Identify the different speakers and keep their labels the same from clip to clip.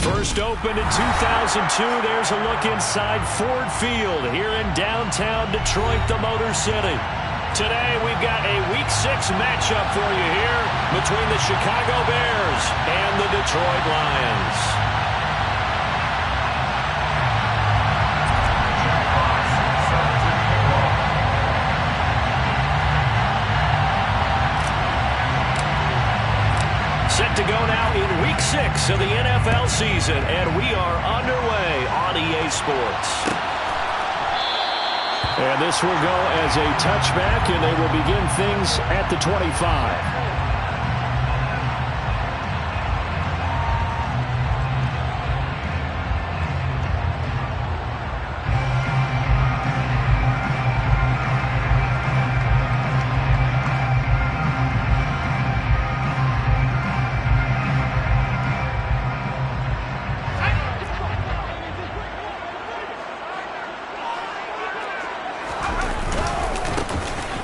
Speaker 1: First opened in 2002, there's a look inside Ford Field here in downtown Detroit, the Motor City. Today, we've got a Week 6 matchup for you here between the Chicago Bears and the Detroit Lions. Set to go now in Week 6 of the NFL season, and we are underway on EA Sports. And this will go as a touchback, and they will begin things at the 25.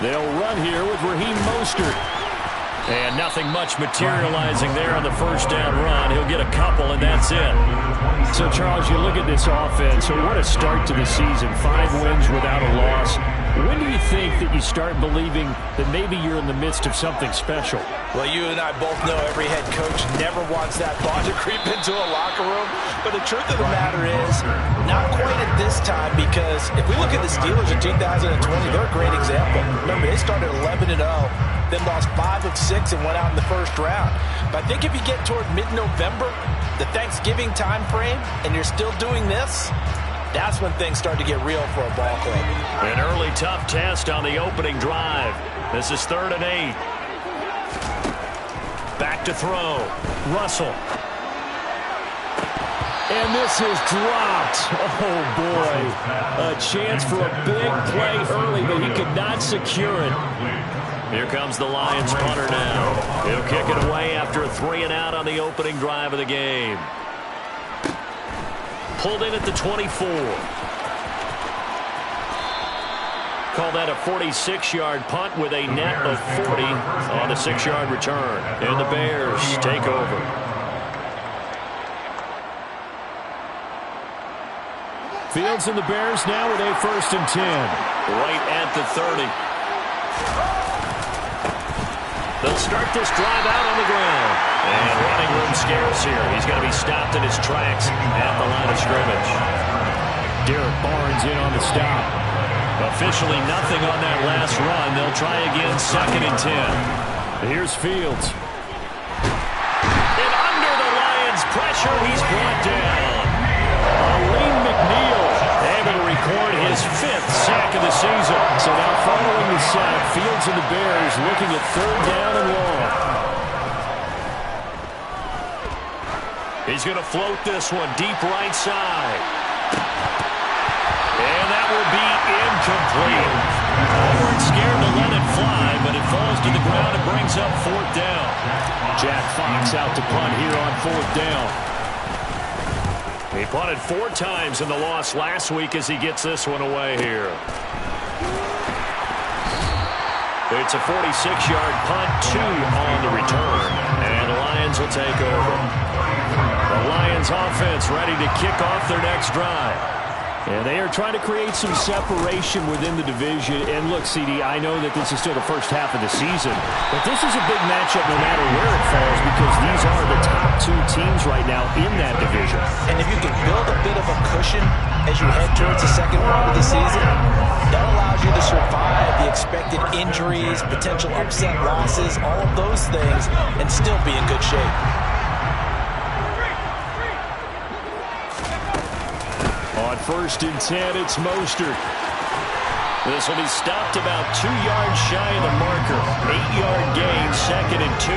Speaker 1: They'll run here with Raheem Mostert. And nothing much materializing there on the first down run. He'll get a couple, and that's it. So, Charles, you look at this offense. So what a start to the season. 5 wins without a loss. When do you think that you start believing that maybe you're in the midst of something special?
Speaker 2: Well, you and I both know every head coach never wants that thought to creep into a locker room. But the truth of the matter is, not quite at this time, because if we look at the Steelers in 2020, they're a great example. Remember, they started 11-0, then lost 5 of 6 and went out in the first round. But I think if you get toward mid-November, the Thanksgiving time frame, and you're still doing this, that's when things start to get real for a ball club.
Speaker 1: An early tough test on the opening drive. This is 3rd and 8. Back to throw. Russell. And this is dropped. Oh, boy. A chance for a big play early, but he could not secure it. Here comes the Lions punter now. He'll kick it away after a 3-and-out on the opening drive of the game. Pulled in at the 24. Call that a 46-yard punt with a net of 40 on the 6-yard return. And the Bears take over. Fields and the Bears now with a 1st and 10. Right at the 30. They'll start this drive out on the ground. And running room scarce here. He's going to be stopped in his tracks at the line of scrimmage. Derek Barnes in on the stop. Officially nothing on that last run. They'll try again, 2nd and 10. Here's Fields. And under the Lions' pressure, he's brought down. Aleem McNeil able to record his 5th sack of the season. So now following the sack, Fields and the Bears looking at 3rd down and long. He's going to float this one deep right side. And that will be incomplete. They weren't scared to let it fly, but it falls to the ground and brings up 4th down. Jack Fox out to punt here on 4th down. He punted 4 times in the loss last week as he gets this one away here. It's a 46-yard punt, 2 on the return, and the Lions will take over. The Lions offense ready to kick off their next drive. And they are trying to create some separation within the division. And look, CD, I know that this is still the first half of the season, but this is a big matchup no matter where it falls because these are the top 2 teams right now in that division.
Speaker 2: And if you can build a bit of a cushion as you head towards the second round of the season, that allows you to survive the expected injuries, potential upset losses, all of those things, and still be in good shape.
Speaker 1: On 1st and 10, it's Mostert. This will be stopped about 2 yards shy of the marker. 8-yard gain, 2nd and 2.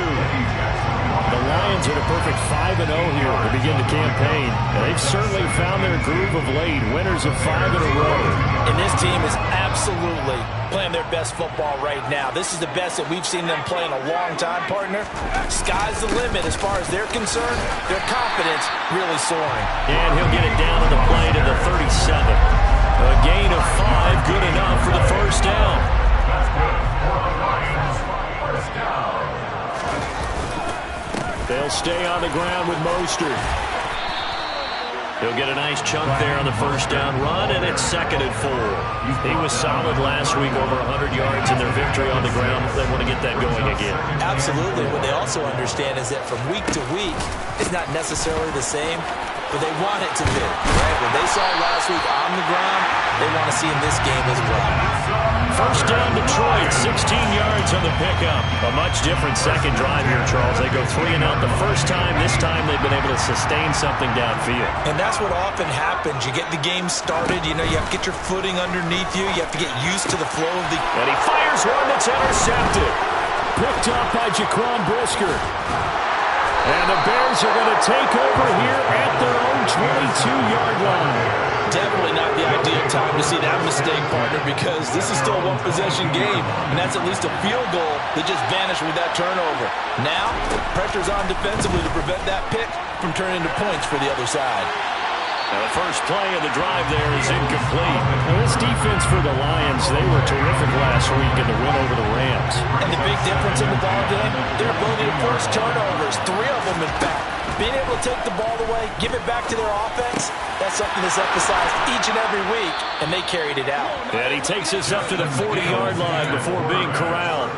Speaker 1: The Lions are the perfect 5-0 here to begin the campaign. And they've certainly found their groove of late. Winners of 5 in a row.
Speaker 2: And this team is absolutely playing their best football right now. This is the best that we've seen them play in a long time, partner. Sky's the limit as far as they're concerned. Their confidence really soaring.
Speaker 1: And he'll get it down to the play to the 37. A gain of 5, good enough for the 1st down. They'll stay on the ground with Mostert. He'll get a nice chunk there on the first down run, and it's 2nd and 4. He was solid last week, over 100 yards in their victory on the ground. They want to get that going again.
Speaker 2: Absolutely. What they also understand is that from week to week, it's not necessarily the same, but they want it to be. Right? What they saw last week on the ground, they want to see in this game as well.
Speaker 1: First down, Detroit, 16 yards on the pickup. A much different second drive here, Charles. They go 3 and out the first time. This time they've been able to sustain something downfield.
Speaker 2: And that's what often happens. You get the game started. You know, you have to get your footing underneath you. You have to get used to the flow of the...
Speaker 1: And he fires one that's intercepted. Picked up by Jaquan Brisker. And the Bears are going to take over here at their own 22-yard line.
Speaker 2: Definitely not the ideal time to see that mistake, partner, because this is still a one-possession game, and that's at least a field goal that just vanished with that turnover. Now, pressure's on defensively to prevent that pick from turning into points for the other side.
Speaker 1: Now the first play of the drive there is incomplete. Now this defense for the Lions, they were terrific last week in the win over the Rams.
Speaker 2: And the big difference in the ballgame, their ability to force turnovers, 3 of them in fact. Being able to take the ball away, give it back to their offense, that's something that's emphasized each and every week, and they carried it out.
Speaker 1: And he takes us up to the 40-yard line before being corralled.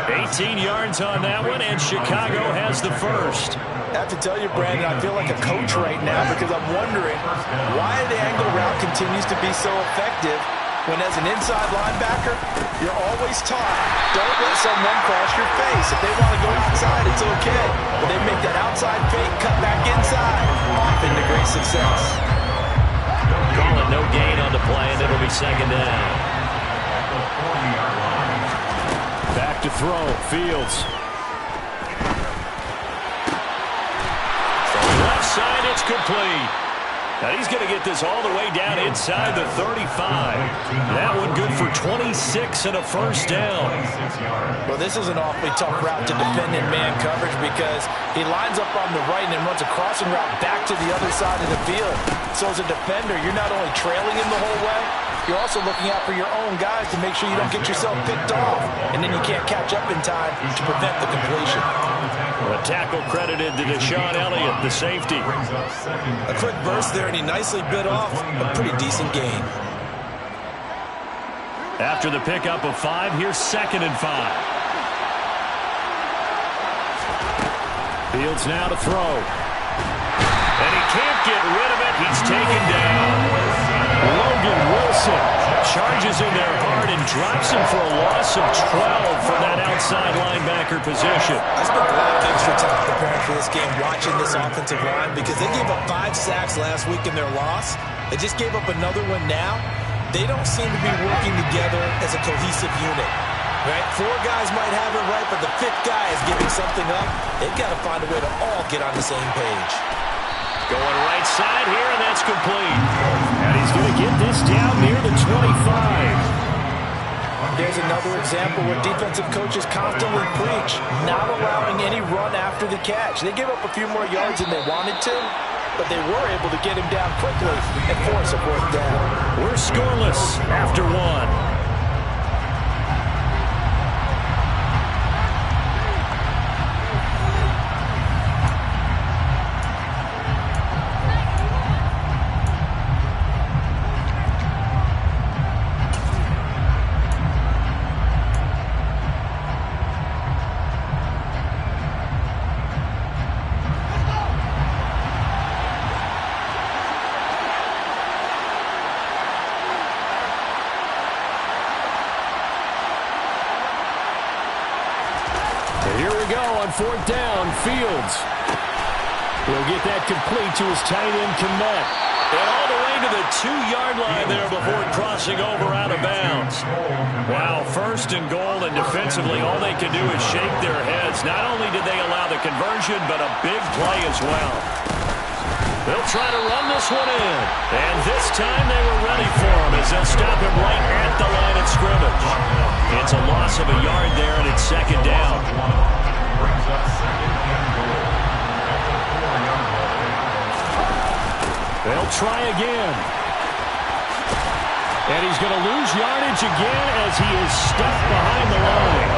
Speaker 1: 18 yards on that one, and Chicago has the first.
Speaker 2: I have to tell you, Brandon, I feel like a coach right now because I'm wondering why the angle route continues to be so effective when as an inside linebacker, you're always taught, don't let someone cross your face. If they want to go outside, it's okay. But they make that outside fake, cut back inside, often to great success.
Speaker 1: Call it no gain on the play, and it'll be 2nd down. Back to throw, Fields. Left side, it's complete. Now he's going to get this all the way down inside the 35. That one good for 26 and a first down.
Speaker 2: Well, this is an awfully tough route to defend in man coverage because he lines up on the right and then runs a crossing route back to the other side of the field. So as a defender, you're not only trailing him the whole way, you're also looking out for your own guys to make sure you don't get yourself picked off. And then you can't catch up in time to prevent the completion.
Speaker 1: A tackle credited to Deshaun Elliott, the safety.
Speaker 2: A quick burst there, and he nicely bit off a pretty decent gain.
Speaker 1: After the pickup of 5, here's 2nd and 5. Fields now to throw. And he can't get rid of it. He's taken down. Logan Wilson charges in there hard and drops him for a loss of 12 for that outside linebacker position.
Speaker 2: I spent a lot of extra time preparing for this game, watching this offensive line, because they gave up 5 sacks last week in their loss. They just gave up another one now. They don't seem to be working together as a cohesive unit. Right? 4 guys might have it right, but the 5th guy is giving something up. They've got to find a way to all get on the same page.
Speaker 1: Going right side here, and that's complete. And he's going to get this down near the 25.
Speaker 2: There's another example where defensive coaches constantly preach, not allowing any run after the catch. They gave up a few more yards than they wanted to, but they were able to get him down quickly and force a 4th down.
Speaker 1: We're scoreless after 1. Here we go on 4th down. Fields will get that complete to his tight end, Kmet. And all the way to the 2-yard line there before crossing over out of bounds. Wow, 1st and goal, and defensively all they can do is shake their heads. Not only did they allow the conversion, but a big play as well. They'll try to run this one in. And this time they were ready for him as they'll stop him right at the line of scrimmage. It's a loss of a yard there, and it's 2nd down. They'll try again. And he's going to lose yardage again as he is stuck behind the line.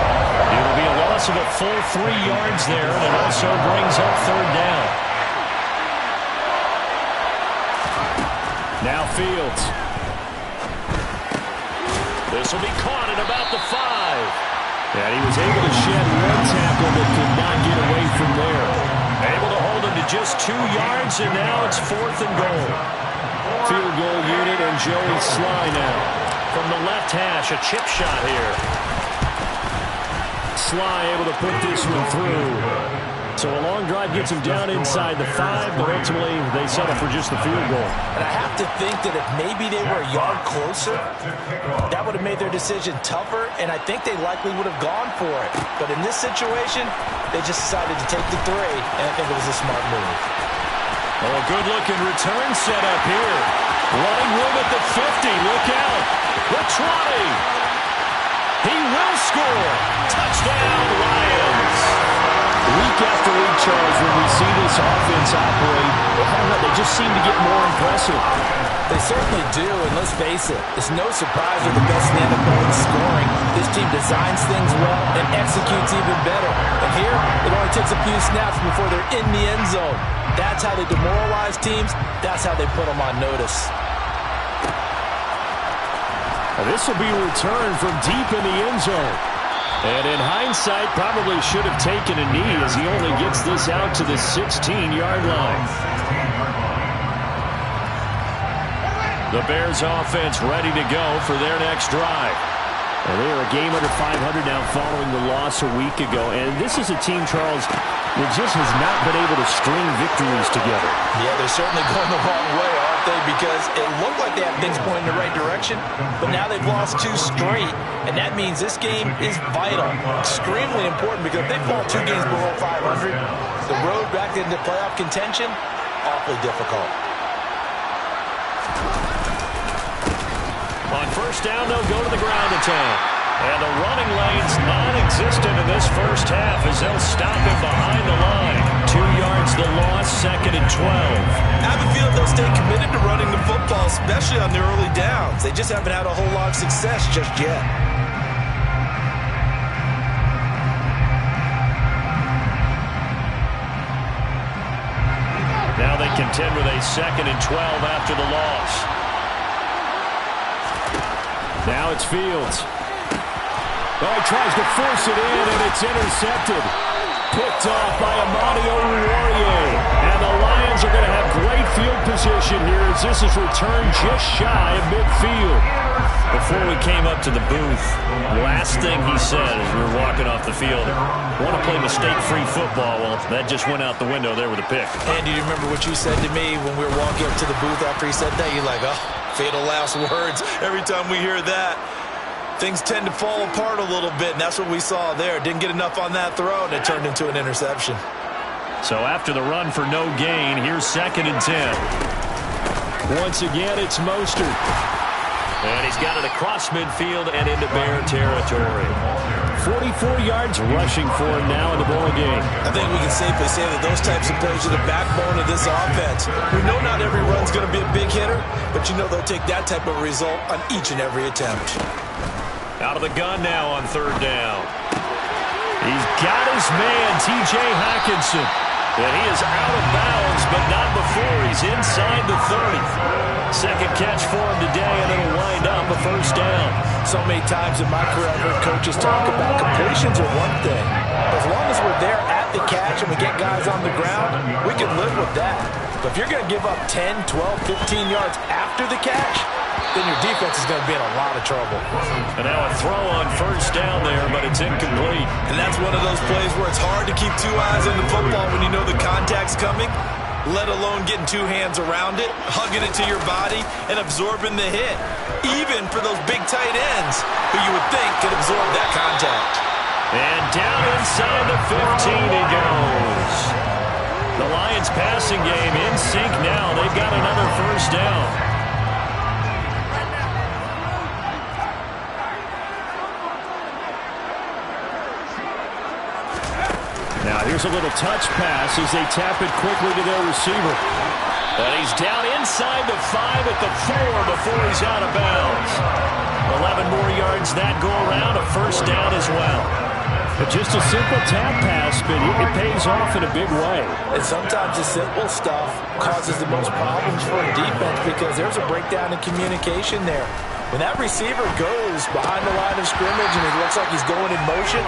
Speaker 1: It'll be a loss of a full 3 yards there, and it also brings up 3rd down. This will be caught at about the 5. And he was able to shed one tackle but could not get away from there. Able to hold him to just 2 yards, and now it's 4th and goal. Field goal unit and Joey Sly now. From the left hash, a chip shot here. Sly able to put this one through. So a long drive gets him down inside the 5, but ultimately they settle for just the field goal.
Speaker 2: And I have to think that if maybe they were a yard closer, that would have made their decision tougher, and I think they likely would have gone for it. But in this situation, they just decided to take the 3, and I think it was a smart move.
Speaker 1: Oh, a good-looking return set up here. Running room at the 50. Look out. The 20. He will score. Touchdown, Lions. Week after week, Charles, when we see this offense operate, I don't know, they just seem to get more impressive.
Speaker 2: They certainly do, and let's face it, it's no surprise they're the best in the NFL in scoring. This team designs things well and executes even better. And here, it only takes a few snaps before they're in the end zone. That's how they demoralize teams. That's how they put them on notice.
Speaker 1: This will be returned from deep in the end zone. And in hindsight, probably should have taken a knee as he only gets this out to the 16-yard line. The Bears offense ready to go for their next drive. And they are a game under 500 now following the loss a week ago. And this is a team, Charles, that just has not been able to string victories together.
Speaker 2: Yeah, they're certainly going the wrong way, aren't they? Because it looked like they had things pointing in the right direction, but now they've lost 2 straight, and that means this game is vital, extremely important, because if they fall 2 games below 500, the road back into playoff contention, awfully difficult.
Speaker 1: On first down, they'll go to the ground attack. And the running lane's non-existent in this first half as they'll stop him behind the line. 2 yards the loss, 2nd and 12.
Speaker 2: I have a feeling they'll stay committed to running the football, especially on the early downs. They just haven't had a whole lot of success just yet.
Speaker 1: Now they contend with a 2nd and 12 after the loss. Now it's Fields. Oh, he tries to force it in, and it's intercepted. Picked off by Amani Oruwariye. And the Lions are going to have great field position here as this is returned just shy of midfield. Before we came up to the booth, last thing he said as we were walking off the field, want to play mistake-free football. Well, that just went out the window there with a pick.
Speaker 2: And do you remember what you said to me when we were walking up to the booth after he said that? You're like, oh, fatal last words. Every time we hear that, things tend to fall apart a little bit, and that's what we saw there. Didn't get enough on that throw, and it turned into an interception.
Speaker 1: So after the run for no gain, here's 2nd and 10. Once again, it's Mostert. And he's got it across midfield and into Bear territory. 44 yards rushing for him now in the ball game.
Speaker 2: I think we can safely say that those types of plays are the backbone of this offense. We know not every run's going to be a big hitter, but you know they'll take that type of result on each and every attempt.
Speaker 1: Out of the gun now on 3rd down. He's got his man, T.J. Hockenson. And he is out of bounds, but not before he's inside the 30. Second catch for him today, and it'll wind up a 1st down.
Speaker 2: So many times in my career, I've heard coaches talk about completions are one thing. As long as we're there at the catch and we get guys on the ground, we can live with that. But if you're going to give up 10, 12, 15 yards after the catch, then your defense is going to be in a lot of trouble.
Speaker 1: And now a throw on 1st down there, but it's incomplete.
Speaker 2: And that's one of those plays where it's hard to keep 2 eyes on the football when you know the contact's coming, let alone getting 2 hands around it, hugging it to your body, and absorbing the hit, even for those big tight ends who you would think could absorb that contact.
Speaker 1: And down inside the 15 he goes. The Lions passing game in sync now. They've got another 1st down. Now here's a little touch pass as they tap it quickly to their receiver. And he's down inside the 5 at the 4 before he's out of bounds. 11 more yards that go around, a 1st down as well. But just a simple tap pass, but it pays off in a big way.
Speaker 2: And sometimes the simple stuff causes the most problems for a defense because there's a breakdown in communication there. When that receiver goes behind the line of scrimmage and it looks like he's going in motion,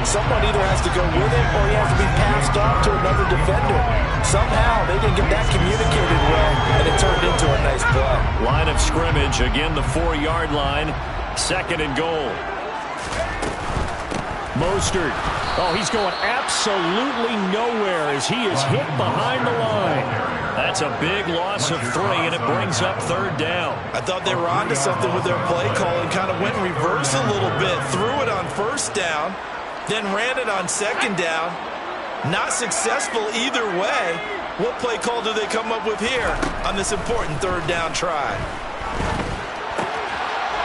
Speaker 2: someone either has to go with him or he has to be passed off to another defender. Somehow they didn't get that communicated well, and it turned into a nice play.
Speaker 1: Line of scrimmage, again the 4-yard line, 2nd and goal. Mostert. Oh, he's going absolutely nowhere as he is hit behind the line. That's a big loss of 3, and it brings up 3rd down.
Speaker 2: I thought they were onto something with their play call and kind of went in reverse a little bit. Threw it on 1st down, then ran it on 2nd down. Not successful either way. What play call do they come up with here on this important 3rd down try?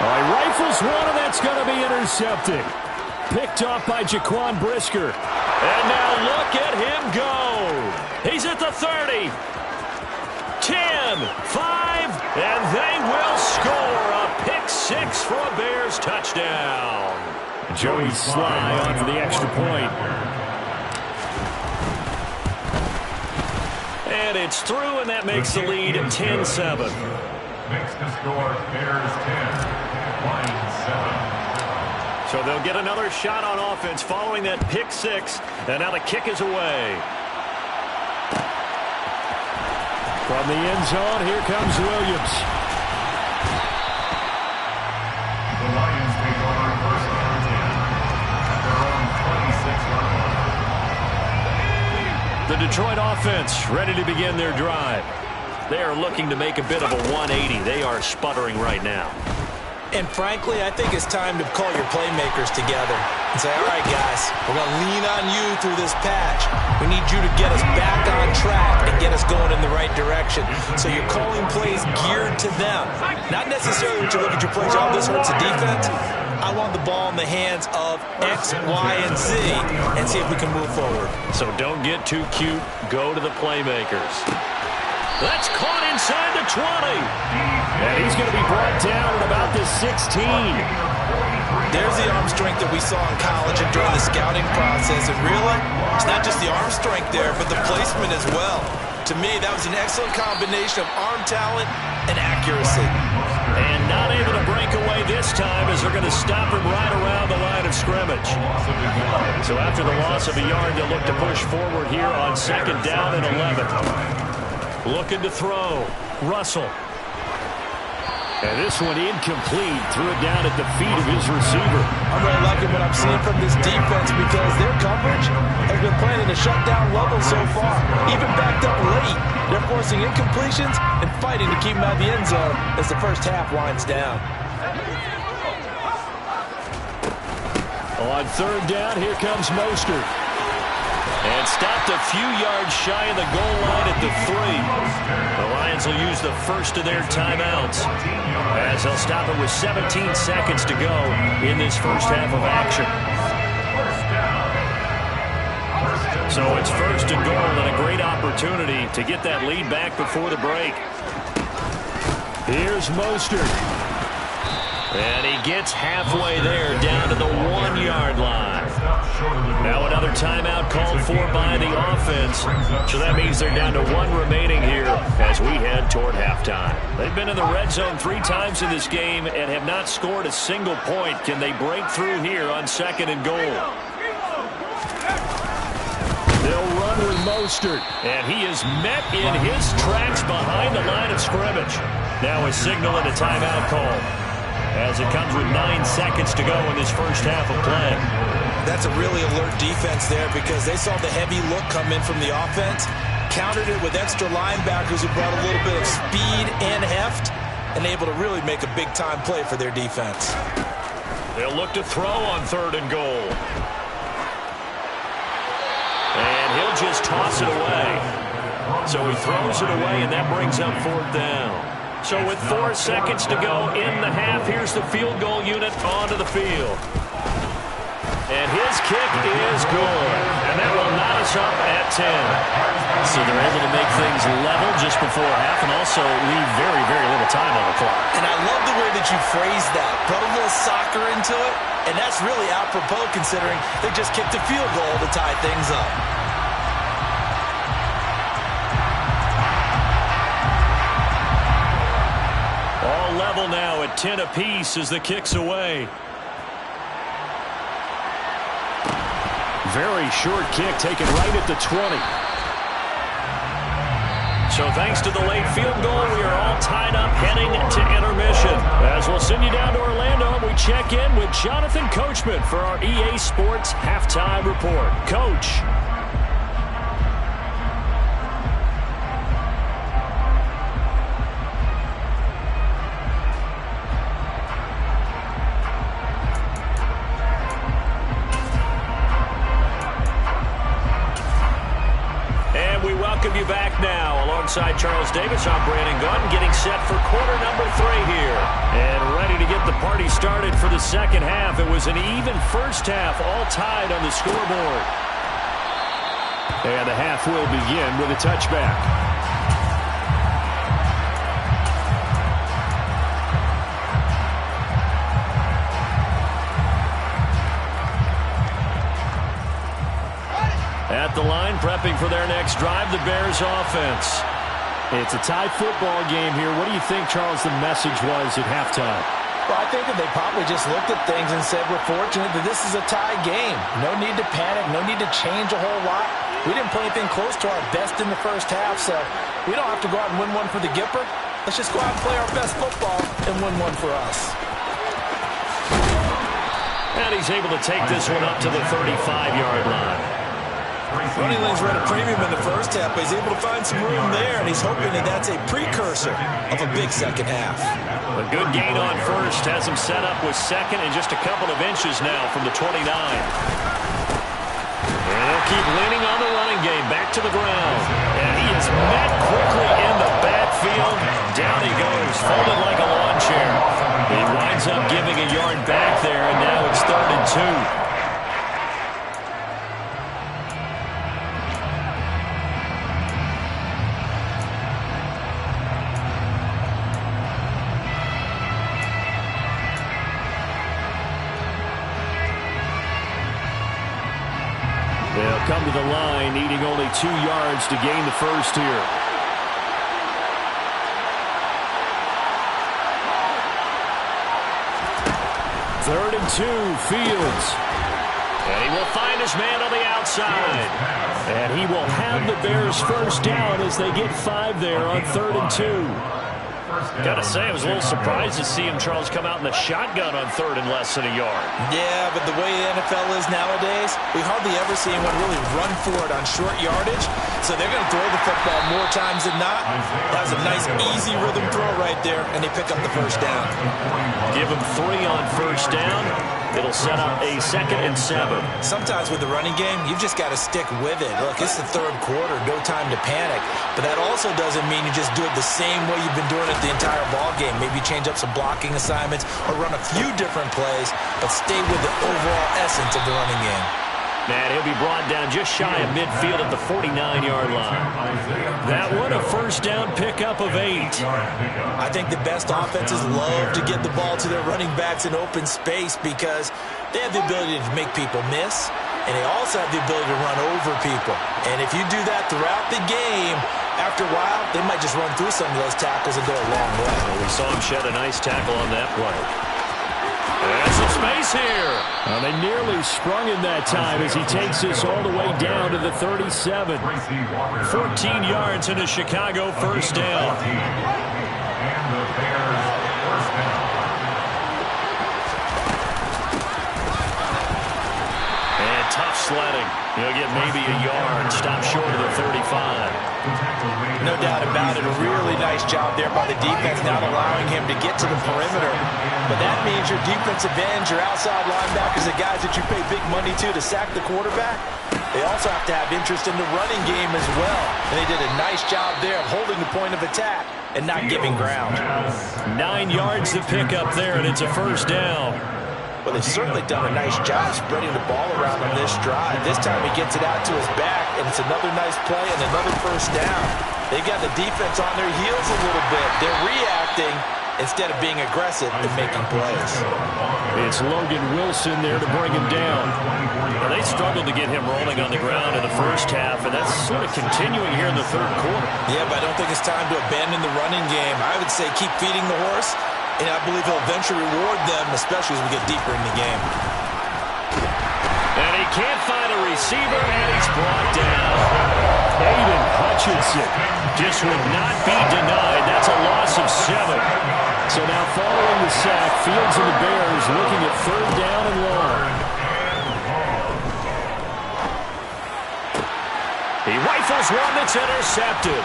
Speaker 1: Oh, he rifles one, and that's going to be intercepted. Picked off by Jaquan Brisker. And now look at him go. He's at the 30. 10, 5, and they will score a pick 6 for a Bears touchdown. Joey Sly on for the extra point. And it's through, and that makes the lead 10-7.
Speaker 3: Makes the score Bears 10, Lions 7.
Speaker 1: So they'll get another shot on offense following that pick 6, and now the kick is away. From the end zone, here comes Williams.
Speaker 3: The Lions take over 1st and 10 at their own 26-yard line.
Speaker 1: The Detroit offense ready to begin their drive. They are looking to make a bit of a 180. They are sputtering right now.
Speaker 2: And frankly, I think it's time to call your playmakers together and say, all right, guys, we're going to lean on you through this patch. We need you to get us back on track and get us going in the right direction. So you're calling plays geared to them. Not necessarily that you look at your plays, oh, this hurts the defense. I want the ball in the hands of X, Y, and Z and see if we can move forward.
Speaker 1: So don't get too cute. Go to the playmakers. That's caught inside the 20. And he's going to be brought down at about the 16.
Speaker 2: There's the arm strength that we saw in college and during the scouting process. And really, it's not just the arm strength there, but the placement as well. To me, that was an excellent combination of arm talent and accuracy.
Speaker 1: And not able to break away this time as they're going to stop him right around the line of scrimmage. So after the loss of a yard, they'll look to push forward here on 2nd down and 11. Looking to throw. Russell. And this one incomplete. Threw it down at the feet of his receiver.
Speaker 2: I'm really liking what I'm seeing from this defense because their coverage has been playing at a shutdown level so far. Even backed up late. They're forcing incompletions and fighting to keep them out of the end zone as the first half winds down.
Speaker 1: On 3rd down, here comes Mostert. And stopped a few yards shy of the goal line at the 3. The Lions will use the first of their timeouts as they'll stop it with 17 seconds to go in this first half of action. So it's 1st and goal and a great opportunity to get that lead back before the break. Here's Mostert. And he gets halfway there down to the 1-yard line. Now another timeout called for by the offense. So that means they're down to 1 remaining here as we head toward halftime. They've been in the red zone 3 times in this game and have not scored a single point. Can they break through here on 2nd and goal? They'll run with Mostert, and he is met in his tracks behind the line of scrimmage. Now a signal and a timeout call as it comes with 9 seconds to go in this first half of play.
Speaker 2: That's a really alert defense there because they saw the heavy look come in from the offense, countered it with extra linebackers who brought a little bit of speed and heft, and able to really make a big-time play for their defense.
Speaker 1: They'll look to throw on 3rd and goal. And he'll just toss it away. So he throws it away, and that brings up 4th down. So with 4 seconds to go in the half, here's the field goal unit onto the field. And his kick is good. And that will knot us up at 10. So they're able to make things level just before half and also leave very, very little time on the clock.
Speaker 2: And I love the way that you phrased that. Put a little soccer into it. And that's really apropos considering they just kicked a field goal to tie things up.
Speaker 1: All level now at 10. 10 apiece as the kick's away. Very short kick taken right at the 20. So thanks to the late field goal, we are all tied up heading to intermission. As we'll send you down to Orlando, we check in with Jonathan Coachman for our EA Sports Halftime Report. Coach. You back now alongside Charles Davis. I'm Brandon Gaudin, getting set for quarter number 3 here and ready to get the party started for the second half. It was an even first half, all tied on the scoreboard, and the half will begin with a touchback. At the line, prepping for their next drive, the Bears offense.
Speaker 4: It's a tie football game here. What do you think, Charles, the message was at halftime?
Speaker 2: Well, I think that they probably just looked at things and said, we're fortunate that this is a tie game. No need to panic, no need to change a whole lot. We didn't play anything close to our best in the first half, so we don't have to go out and win one for the Gipper. Let's just go out and play our best football and win one for us.
Speaker 1: And he's able to take this one up to the 35-yard line.
Speaker 2: Running lanes were at a premium in the first half, but he's able to find some room there, and he's hoping that that's a precursor of a big second half.
Speaker 1: A good gain on first has him set up with second and just a couple of inches now from the 29. And he'll keep leaning on the running game back to the ground. And he is met quickly in the backfield. Down he goes, folded like a lawn chair. He winds up giving a yard back there, and now it's 3rd and 2. They'll come to the line, needing only 2 yards to gain the first here. Third and 2, Fields. And he will find his man on the outside. And he will have the Bears first down as they get 5 there on 3rd and 2. Gotta say, I was a little surprised to see him, Charles, come out in the shotgun on 3rd and less than a yard.
Speaker 2: Yeah, but the way the NFL is nowadays, we hardly ever see anyone really run for it on short yardage. So they're going to throw the football more times than not. That was a nice, easy rhythm throw right there, and they pick up the first down.
Speaker 1: Give him 3 on first down. It'll set up a 2nd and 7.
Speaker 2: Sometimes with the running game, you've just got to stick with it. Look, it's the 3rd quarter, no time to panic. But that also doesn't mean you just do it the same way you've been doing it the entire ball game. Maybe change up some blocking assignments or run a few different plays, but stay with the overall essence of the running game.
Speaker 1: And he'll be brought down just shy of midfield at the 49-yard line. That one a first down pickup of 8.
Speaker 2: I think the best offenses love to get the ball to their running backs in open space because they have the ability to make people miss, and they also have the ability to run over people. And if you do that throughout the game, after a while, they might just run through some of those tackles and go a long way.
Speaker 1: Well, we saw him shed a nice tackle on that play. There's some space here.
Speaker 4: Well, they nearly sprung him that time as he takes this all the way down to the 37.
Speaker 1: 14 yards into Chicago, first down.
Speaker 3: And the Bears first down.
Speaker 1: And tough sledding. He'll get maybe a yard. Stop short of the 35.
Speaker 2: No doubt about it. A really nice job there by the defense, not allowing him to get to the perimeter. But that means your defensive ends, your outside linebackers, the guys that you pay big money to sack the quarterback, they also have to have interest in the running game as well. And they did a nice job there of holding the point of attack and not giving ground.
Speaker 1: 9 yards to pick up there, and it's a first down.
Speaker 2: Well, they've certainly done a nice job spreading the ball around on this drive. This time he gets it out to his back, and it's another nice play and another first down. They've got the defense on their heels a little bit. They're reacting instead of being aggressive and making plays.
Speaker 4: It's Logan Wilson there to bring him down.
Speaker 1: Well, they struggled to get him rolling on the ground in the first half, and that's sort of continuing here in the 3rd quarter.
Speaker 2: Yeah, but I don't think it's time to abandon the running game. I would say keep feeding the horse And I believe he'll eventually reward them, especially as we get deeper in the game.
Speaker 1: And he can't find a receiver, and he's brought down.
Speaker 4: Aiden Hutchinson
Speaker 1: Just would not be denied. That's a loss of 7.
Speaker 4: So now following the sack, Fields and the Bears looking at 3rd down and long.
Speaker 1: He rifles one that's intercepted.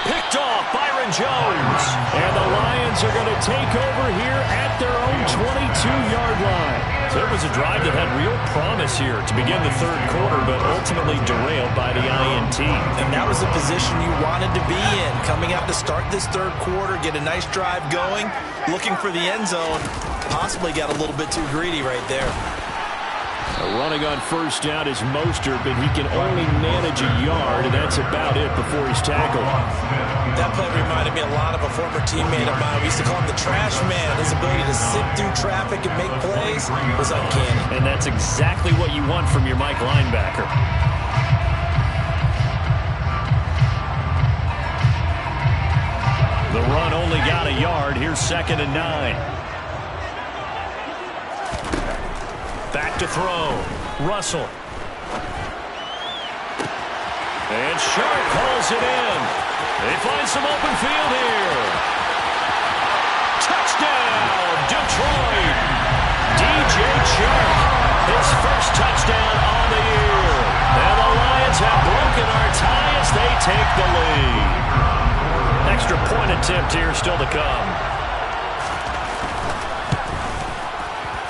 Speaker 1: Picked off Byron Jones.
Speaker 4: And the Lions are going to take over here at their own 22-yard line.
Speaker 1: So it was a drive that had real promise here to begin the 3rd quarter, but ultimately derailed by the INT.
Speaker 2: And that was the position you wanted to be in. Coming out to start this 3rd quarter, get a nice drive going, looking for the end zone. Possibly got a little bit too greedy right there.
Speaker 4: Running on 1st down is Mostert, but he can only manage a yard, and that's about it before he's tackled.
Speaker 2: That play reminded me a lot of a former teammate of mine. We used to call him the trash man. His ability to sit through traffic and make plays was uncanny.
Speaker 1: And that's exactly what you want from your Mike linebacker. The run only got a yard. Here's 2nd and 9. Back to throw. Russell. And Sharp hauls it in. They find some open field here. Touchdown, Detroit. DJ Chark, his first touchdown on the year. And the Lions have broken our tie as they take the lead. Extra point attempt here still to come.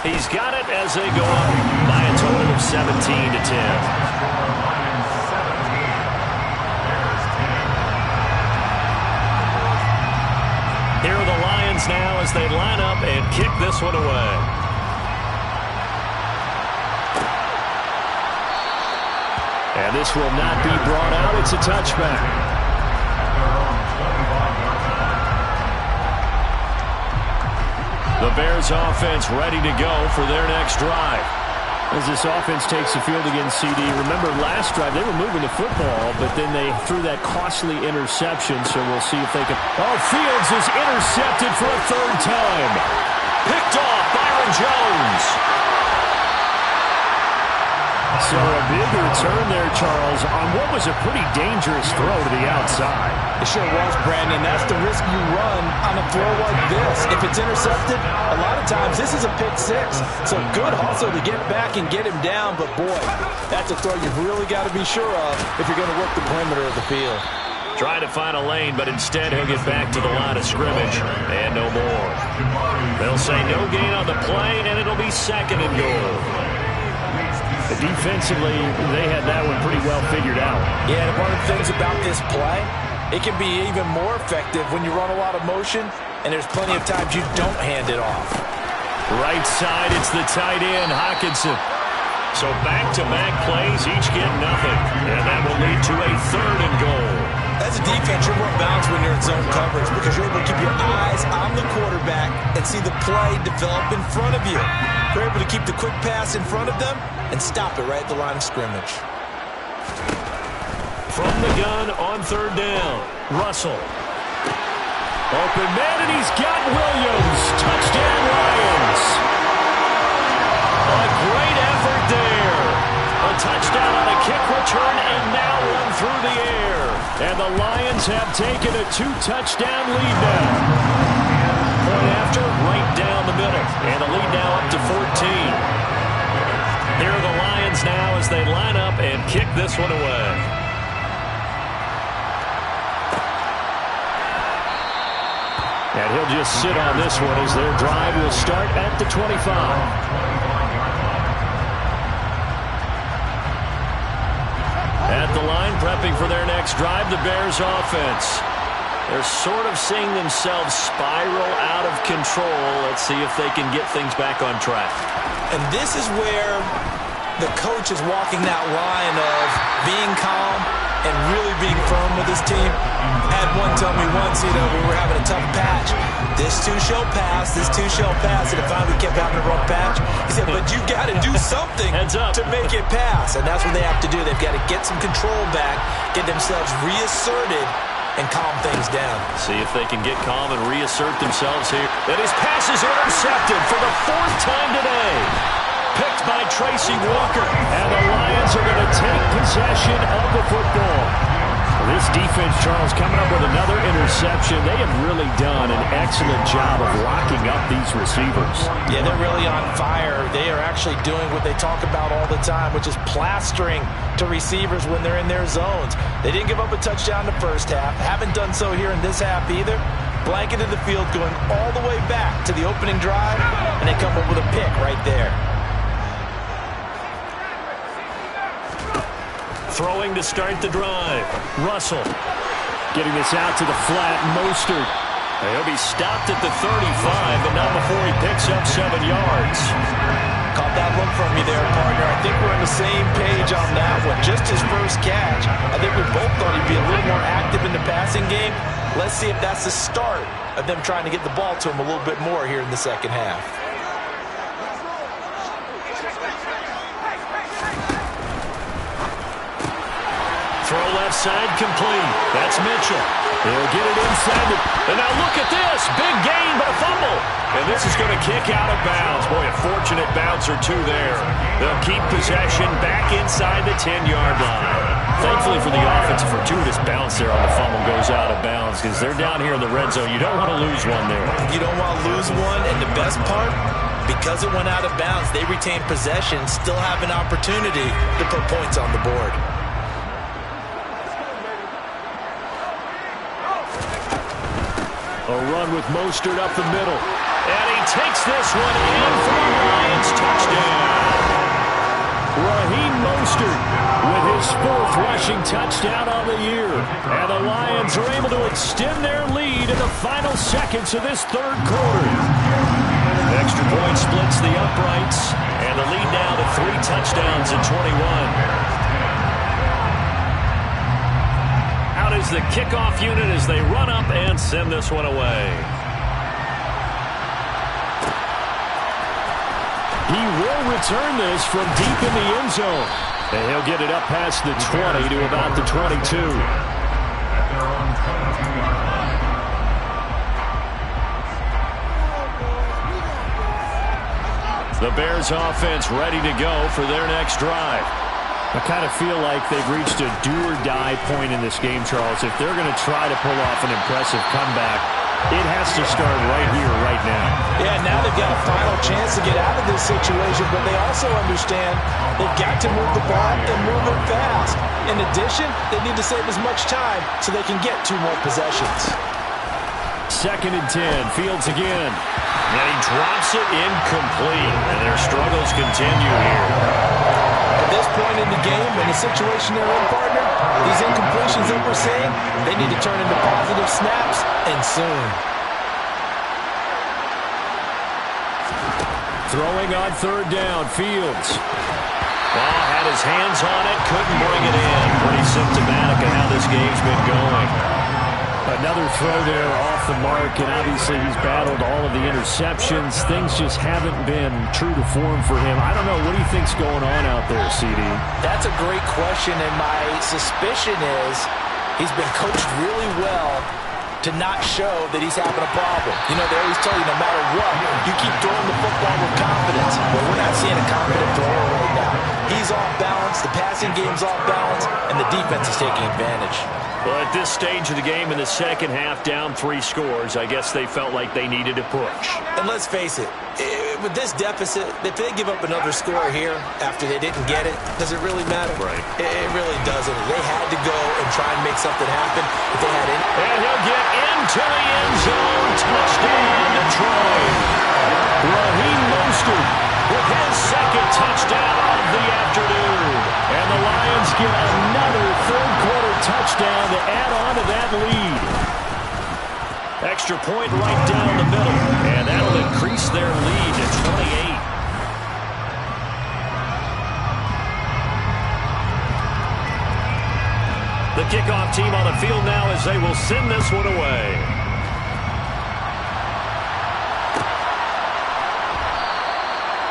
Speaker 1: He's got it as they go up by a total of 17-10. Here are the Lions now as they line up and kick this one away.
Speaker 4: And this will not be brought out. It's a touchback.
Speaker 1: The Bears offense ready to go for their next drive.
Speaker 4: As this offense takes the field against CD, remember last drive they were moving the football, but then they threw that costly interception, so we'll see if they can... Oh, Fields is intercepted for a 3rd time.
Speaker 1: Picked off Byron Jones.
Speaker 4: So a big return there, Charles, on what was a pretty dangerous throw to the outside.
Speaker 2: It sure was, Brandon. That's the risk you run on a throw like this. If it's intercepted, a lot of times this is a pick 6. So good hustle to get back and get him down. But, boy, that's a throw you've really got to be sure of if you're going to work the perimeter of the field.
Speaker 1: Trying to find a lane, but instead he'll get back to the line of scrimmage. And no more. They'll say no gain on the play, and it'll be 2nd and goal.
Speaker 4: Defensively, they had that one pretty well figured out.
Speaker 2: Yeah, and one of the things about this play, it can be even more effective when you run a lot of motion, and there's plenty of times you don't hand it off.
Speaker 1: Right side, it's the tight end, Hockenson. So back-to-back plays, each get nothing. And that will lead to a 3rd and goal.
Speaker 2: As a defense, you're more balanced when you're in zone coverage because you're able to keep your eyes on the quarterback and see the play develop in front of you. You're able to keep the quick pass in front of them and stop it right at the line of scrimmage.
Speaker 1: From the gun on 3rd down, Russell. Open man, and he's got Williams. Touchdown, Lions. A great effort there. A touchdown on a kick return and now run through the air.
Speaker 4: And the Lions have taken a 2-touchdown lead now.
Speaker 1: Point after, right down the middle. And the lead now up to 14. Here are the Lions now as they line up and kick this one away.
Speaker 4: And he'll just sit on this one as their drive will start at the 25.
Speaker 1: At the line, prepping for their next drive, the Bears offense. They're sort of seeing themselves spiral out of control. Let's see if they can get things back on track.
Speaker 2: And this is where the coach is walking that line of being calm and really being firm with his team. I had one tell me once, we were having a tough patch. This too shall pass, this too shall pass. And it finally kept having a rough patch. He said, but you got to do something to make it pass. And that's what they have to do. They've got to get some control back, get themselves reasserted, and calm things down.
Speaker 1: See if they can get calm and reassert themselves here. And his pass is intercepted for the 4th time today. Picked by Tracy Walker. And the Lions are going to take possession of the football.
Speaker 4: This defense, Charles, coming up with another interception. They have really done an excellent job of locking up these receivers.
Speaker 2: Yeah, they're really on fire. They are actually doing what they talk about all the time, which is plastering to receivers when they're in their zones. They didn't give up a touchdown the first half. Haven't done so here in this half either. Blanketed the field going all the way back to the opening drive, and they come up with a pick right there.
Speaker 1: Throwing to start the drive. Russell.
Speaker 4: Getting this out to the flat. Mostert.
Speaker 1: He'll be stopped at the 35, but not before he picks up 7 yards.
Speaker 2: Caught that look from you there, partner. I think we're on the same page on that one. Just his first catch. I think we both thought he'd be a little more active in the passing game. Let's see if that's the start of them trying to get the ball to him a little bit more here in the second half.
Speaker 1: Throw left side complete. That's Mitchell. He'll get it inside. And now look at this. Big gain, but a fumble. And this is going to kick out of bounds. Boy, a fortunate bounce or two there. They'll keep possession back inside the 10-yard line. Thankfully for the offense, a fortuitous bounce there on the fumble goes out of bounds because they're down here in the red zone. You don't want to lose one there.
Speaker 2: You don't want to lose one, and the best part, because it went out of bounds, they retain possession, still have an opportunity to put points on the board.
Speaker 4: A run with Mostert up the middle. And he takes this one in for the Lions touchdown. Raheem Mostert with his 4th rushing touchdown on the year. And the Lions are able to extend their lead in the final seconds of this 3rd quarter.
Speaker 1: Extra point splits the uprights. And the lead now to 3 touchdowns at 21. Is the kickoff unit as they run up and send this one away.
Speaker 4: He will return this from deep in the end zone. And he'll get it up past the 20 to about the 22.
Speaker 1: The Bears offense ready to go for their next drive.
Speaker 4: I kind of feel like they've reached a do-or-die point in this game, Charles. If they're going to try to pull off an impressive comeback, it has to start right here, right now.
Speaker 2: Yeah, now they've got a final chance to get out of this situation, but they also understand they've got to move the ball and move it fast. In addition, they need to save as much time so they can get 2 more possessions.
Speaker 4: 2nd and 10, Fields again.
Speaker 1: And he drops it incomplete, and their struggles continue here.
Speaker 2: At this point in the game, in the situation they're in, partner, these incompletions that we're seeing, they need to turn into positive snaps, and soon.
Speaker 4: Throwing on 3rd down, Fields.
Speaker 1: Well, had his hands on it, couldn't bring it in. Pretty symptomatic of how this game's been going.
Speaker 4: Another throw there off the mark, and obviously he's battled all of the interceptions. Things just haven't been true to form for him. I don't know. What do you think's going on out there, CD?
Speaker 2: That's a great question, and my suspicion is he's been coached really well to not show that he's having a problem. You know, they always tell you no matter what, you keep throwing the football with confidence. But we're not seeing a confident thrower right now. He's off balance, the passing game's off balance, and the defense is taking advantage.
Speaker 1: Well, at this stage of the game in the second half, down 3 scores, I guess they felt like they needed to push.
Speaker 2: And let's face it, with this deficit, if they give up another score here after they didn't get it, does it really matter?
Speaker 1: Right.
Speaker 2: It really doesn't. They had to go and try and make something happen if they had any.
Speaker 1: And he'll get into the end zone. Touchdown, Detroit.
Speaker 4: Raheem Mostert
Speaker 1: with his 2nd touchdown of the afternoon.
Speaker 4: And the Lions get another 3rd quarter touchdown to add on to that lead.
Speaker 1: Extra point right down the middle. And that'll increase their lead to 28. The kickoff team on the field now as they will send this one away.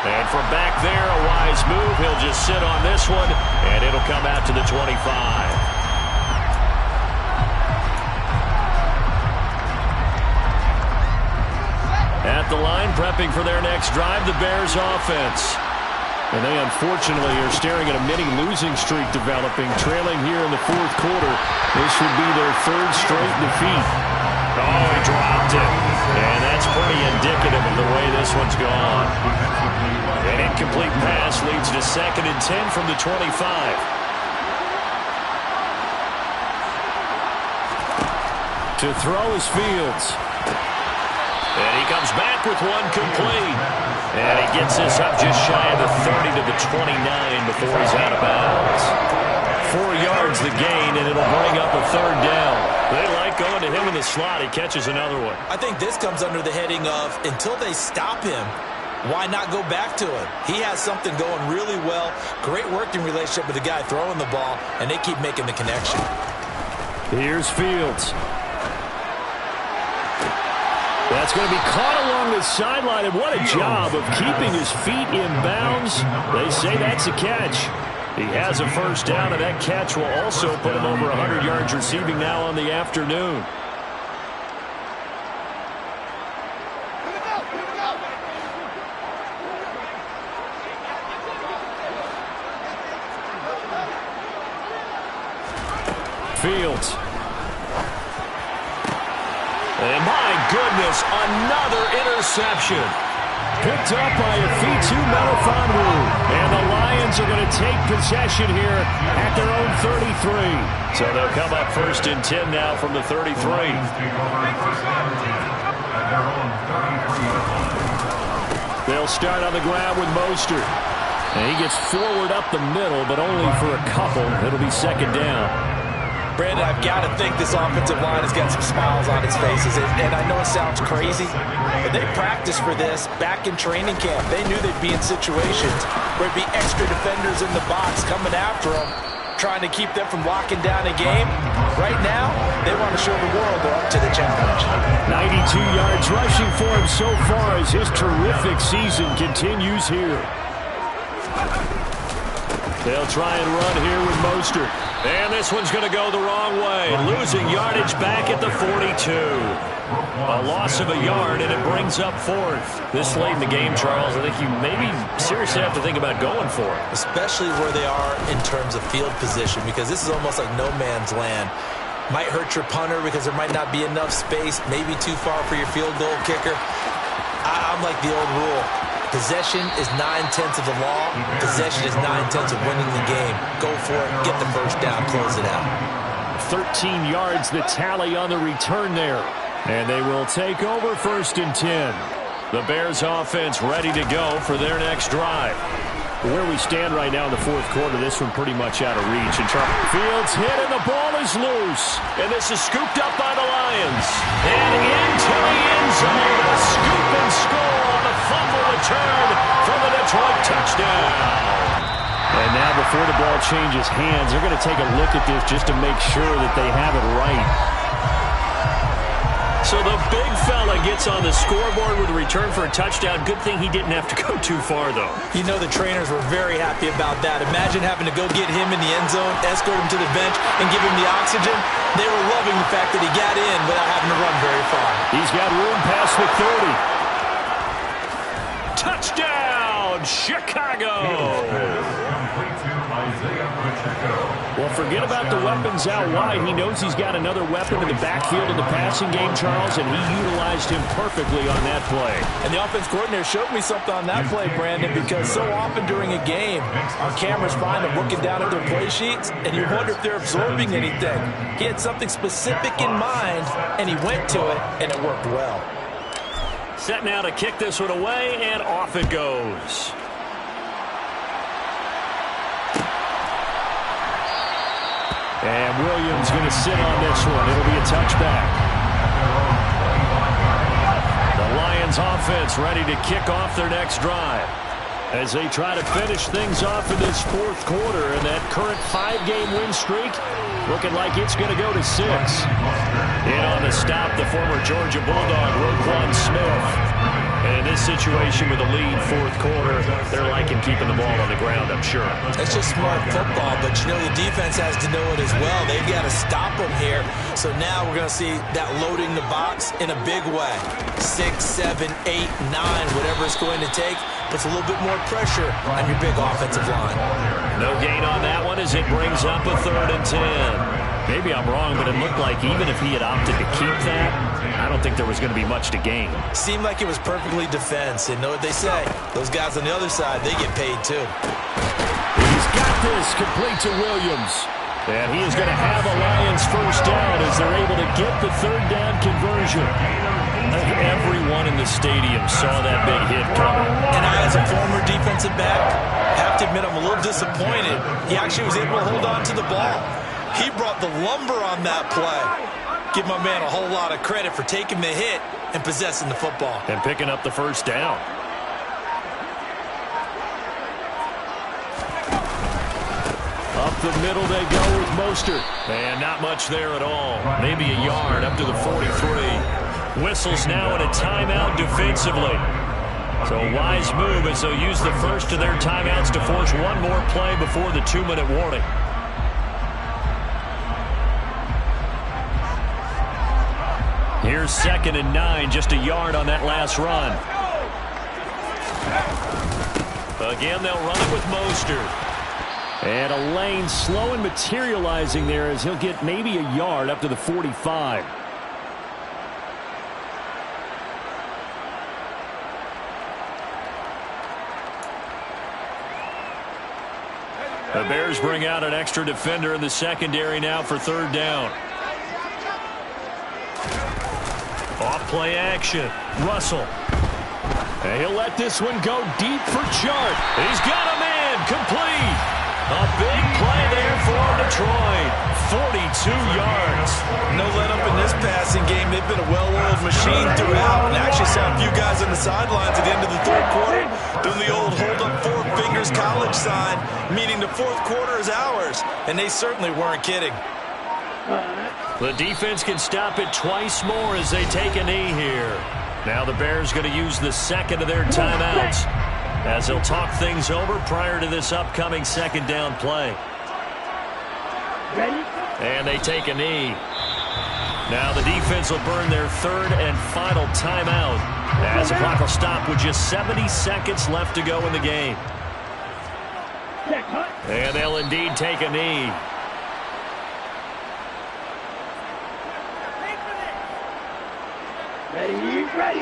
Speaker 1: And from back there, a wise move. He'll just sit on this one, and it'll come out to the 25. the line, prepping for their next drive, the Bears offense.
Speaker 4: And they unfortunately are staring at a mini losing streak developing, trailing here in the fourth quarter. This would be their third straight defeat.
Speaker 1: Oh, he dropped it. And that's pretty indicative of the way this one's gone. An incomplete pass leads to 2nd and 10 from the 25.
Speaker 4: To throw is Fields.
Speaker 1: And he comes back with one complete. And he gets this up just shy of the 30 to the 29 before he's out of bounds. 4 yards the gain, and it'll bring up a 3rd down. They like going to him in the slot. He catches another one.
Speaker 2: I think this comes under the heading of, until they stop him, why not go back to him? He has something going really well. Great working relationship with the guy throwing the ball, and they keep making the connection.
Speaker 4: Here's Fields. That's going to be caught along the sideline, and what a job of keeping his feet in bounds. They say that's a catch. He has a 1st down, and that catch will also put him over 100 yards receiving now on the afternoon. Fields.
Speaker 1: And my goodness, another interception.
Speaker 4: Picked up by Afitu Melifonwu. And the Lions are going to take possession here at their own 33.
Speaker 1: So they'll come up 1st and 10 now from the 33.
Speaker 4: They'll start on the ground with Mostert. And he gets forward up the middle, but only for a couple. It'll be 2nd down.
Speaker 2: Brandon, I've got to think this offensive line has got some smiles on its faces. And I know it sounds crazy, but they practiced for this back in training camp. They knew they'd be in situations where it'd be extra defenders in the box coming after them, trying to keep them from locking down a game. Right now, they want to show the world they're up to the challenge.
Speaker 4: 92 yards rushing for him so far as his terrific season continues here. They'll try and run here with Mostert.
Speaker 1: And this one's going to go the wrong way. Losing yardage back at the 42. A loss of a yard, and it brings up 4th. This late in the game, Charles, I think you maybe seriously have to think about going for it.
Speaker 2: Especially where they are in terms of field position, because this is almost like no man's land. Might hurt your punter because there might not be enough space, maybe too far for your field goal kicker. I'm like the old rule. Possession is 9/10 of the law. Possession is 9/10 of winning the game. Go for it. Get the 1st down. Close it out.
Speaker 4: 13 yards the tally on the return there. And they will take over 1st and 10.
Speaker 1: The Bears offense ready to go for their next drive.
Speaker 4: Where we stand right now in the fourth quarter, this one pretty much out of reach. And Fields hit, and the ball is loose.
Speaker 1: And this is scooped up by the Lions. And into the end zone, a scoop and score on the fumble return for the Detroit touchdown.
Speaker 4: And now before the ball changes hands, they're going to take a look at this just to make sure that they have it right.
Speaker 1: So the big fella gets on the scoreboard with a return for a touchdown. Good thing he didn't have to go too far, though.
Speaker 2: You know the trainers were very happy about that. Imagine having to go get him in the end zone, escort him to the bench, and give him the oxygen. They were loving the fact that he got in without having to run very far.
Speaker 4: He's got room past the 30.
Speaker 1: Touchdown, Chicago!
Speaker 4: Well, forget about the weapons out wide. He knows he's got another weapon in the backfield in the passing game, Charles, and he utilized him perfectly on that play.
Speaker 2: And the offense coordinator showed me something on that play, Brandon, because so often during a game, our cameras find them looking down at their play sheets, and you wonder if they're absorbing anything. He had something specific in mind, and he went to it, and it worked well.
Speaker 1: Set now to kick this one away, and off it goes.
Speaker 4: And Williams going to sit on this one. It'll be a touchback.
Speaker 1: The Lions offense ready to kick off their next drive.
Speaker 4: as they try to finish things off in this fourth quarter. And that current 5-game win streak looking like it's going to go to 6. In on the stop, the former Georgia Bulldog, Roquan Smith. And in this situation with a lead fourth quarter, they're liking keeping the ball on the ground, I'm sure.
Speaker 2: That's just smart football, but you know the defense has to know it as well. They've got to stop them here. So now we're going to see that loading the box in a big way. 6, 7, 8, 9, whatever it's going to take, puts a little bit more pressure on your big offensive line.
Speaker 1: No gain on that one as it brings up a 3rd and 10.
Speaker 4: Maybe I'm wrong, but it looked like even if he had opted to keep that, I don't think there was going to be much to gain.
Speaker 2: Seemed like it was perfectly defense. And know what they say? Those guys on the other side, they get paid too.
Speaker 4: He's got this complete to Williams. And he is going to have a Lions first down as they're able to get the 3rd down conversion. Everyone in the stadium saw that big hit coming.
Speaker 2: And I, as a former defensive back, have to admit I'm a little disappointed. He actually was able to hold on to the ball. He brought the lumber on that play. Give my man a whole lot of credit for taking the hit and possessing the football.
Speaker 4: And picking up the first down. Up the middle they go with Mostert.
Speaker 1: And not much there at all. Maybe a yard up to the 43. Whistles now in a timeout defensively. So a wise move as they'll use the first of their timeouts to force one more play before the 2-minute warning. Here's 2nd and 9, just a yard on that last run. Again, they'll run it with Mostert.
Speaker 4: And a lane slow and materializing there as he'll get maybe a yard up to the 45.
Speaker 1: The Bears bring out an extra defender in the secondary now for 3rd down. Off play action. Russell.
Speaker 4: And he'll let this one go deep for Chark.
Speaker 1: He's got a man complete. A big play there for Detroit. 42 yards.
Speaker 2: No let up in this passing game. They've been a well-oiled machine throughout. And I actually saw a few guys on the sidelines at the end of the 3rd quarter doing the old hold up 4 fingers college sign, meaning the 4th quarter is ours. And they certainly weren't kidding.
Speaker 1: The defense can stop it twice more as they take a knee here. Now the Bears going to use the 2nd of their timeouts as they'll talk things over prior to this upcoming 2nd down play. And they take a knee. Now the defense will burn their 3rd and final timeout as the clock will stop with just 70 seconds left to go in the game. And they'll indeed take a knee.
Speaker 5: Ready.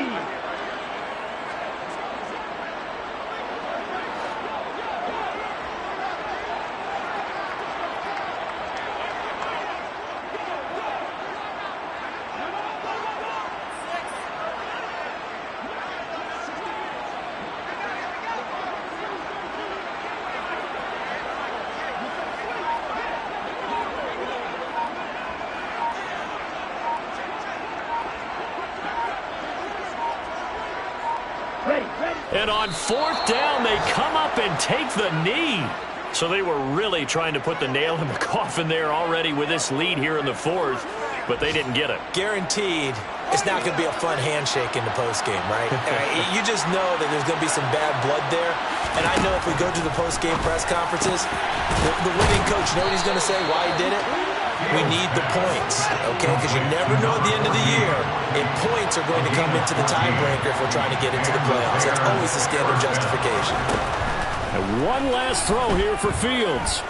Speaker 1: And on 4th down, they come up and take the knee. So they were really trying to put the nail in the coffin there already with this lead here in the 4th, but they didn't get it.
Speaker 2: Guaranteed it's not going to be a fun handshake in the postgame, right? You just know that there's going to be some bad blood there. And I know if we go to the postgame press conferences, the winning coach, you know what he's going to say, why he did it? We need the points, okay? Because you never know at the end of the year if points are going to come into the tiebreaker if we're trying to get into the playoffs. That's always the standard justification.
Speaker 4: And one last throw here for Fields.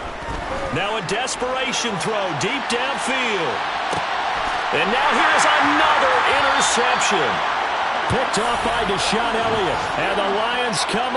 Speaker 1: Now a desperation throw deep downfield. And now here's another interception.
Speaker 4: Picked off by Deshaun Elliott. And the Lions come